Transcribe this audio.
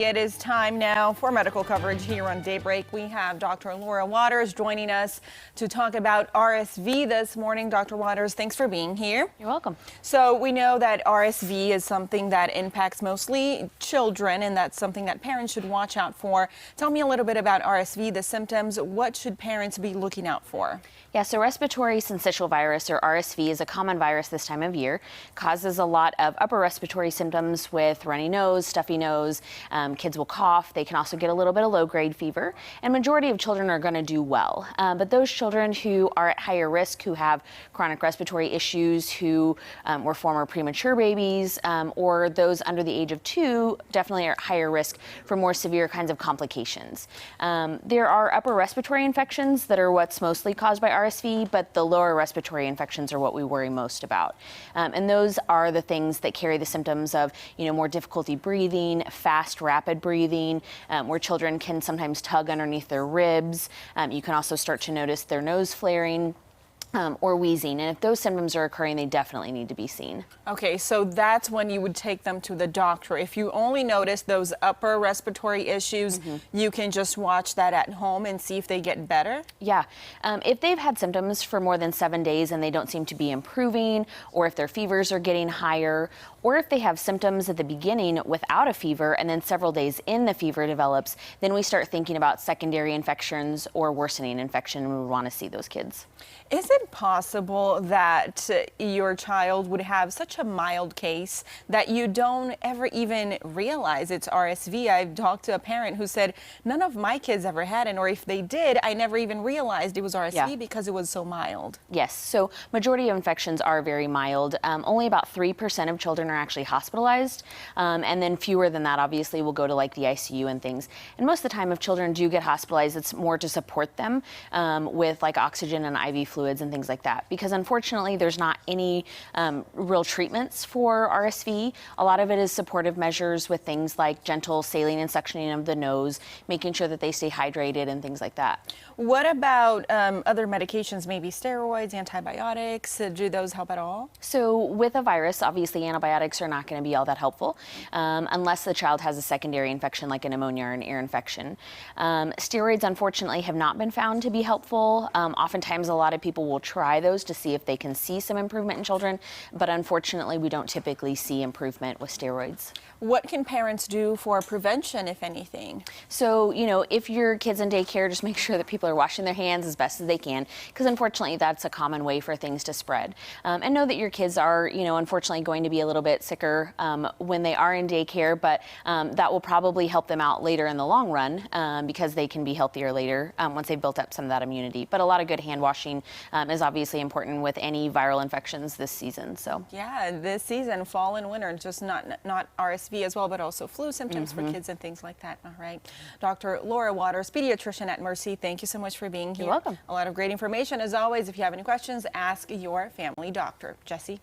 It is time now for medical coverage here on Daybreak. We have Dr. Laura Waters joining us to talk about RSV this morning. Dr. Waters, thanks for being here. You're welcome. So we know that RSV is something that impacts mostly children, and that's something that parents should watch out for. Tell me a little bit about RSV, the symptoms. What should parents be looking out for? Yeah, so respiratory syncytial virus, or RSV, is a common virus this time of year. Causes a lot of upper respiratory symptoms with runny nose, stuffy nose. Kids will cough. They can also get a little bit of low-grade fever. And majority of children are going to do well. But those children who are at higher risk, who have chronic respiratory issues, who were former premature babies, or those under the age of 2, definitely are at higher risk for more severe kinds of complications. There are upper respiratory infections that are what's mostly caused by RSV, but the lower respiratory infections are what we worry most about. And those are the things that carry the symptoms of, more difficulty breathing, fast, rapid breathing, where children can sometimes tug underneath their ribs. You can also start to notice their nose flaring. Or wheezing, and if those symptoms are occurring, they definitely need to be seen. Okay, so that's when you would take them to the doctor. If you only notice those upper respiratory issues, you can just watch that at home and see if they get better? Yeah, if they've had symptoms for more than 7 days and they don't seem to be improving, or if their fevers are getting higher, or if they have symptoms at the beginning without a fever and then several days in the fever develops, then we start thinking about secondary infections or worsening infection, and we would want to see those kids. Is it possible that your child would have such a mild case that you don't ever even realize it's RSV? I've talked to a parent who said, none of my kids ever had it, or if they did, I never even realized it was RSV because it was so mild. Yes, so majority of infections are very mild. Only about 3% of children are actually hospitalized, and then fewer than that obviously will go to like the ICU and things. And most of the time if children do get hospitalized, it's more to support them with like oxygen and IV fluids and things like that, because unfortunately there's not any real treatments for RSV. A lot of it is supportive measures with things like gentle saline and suctioning of the nose, making sure that they stay hydrated and things like that. What about other medications, maybe steroids, antibiotics? Do those help at all? So with a virus, obviously antibiotics are not going to be all that helpful unless the child has a secondary infection like a pneumonia or an ear infection. Steroids, unfortunately, have not been found to be helpful. Oftentimes a lot of people will try those to see if they can see some improvement in children, but unfortunately we don't typically see improvement with steroids. What can parents do for prevention, if anything? So, if your kid's in daycare, just make sure that people are washing their hands as best as they can, because unfortunately that's a common way for things to spread. And know that your kids are, unfortunately going to be a little bit sicker when they are in daycare, but that will probably help them out later in the long run because they can be healthier later once they've built up some of that immunity. But a lot of good hand washing is obviously important with any viral infections this season. So yeah, this season, fall and winter, just not RSV as well, but also flu symptoms for kids and things like that. All right. Dr. Laura Waters, pediatrician at Mercy, thank you so much for being here. You're welcome. A lot of great information. As always, if you have any questions, ask your family doctor. Jesse?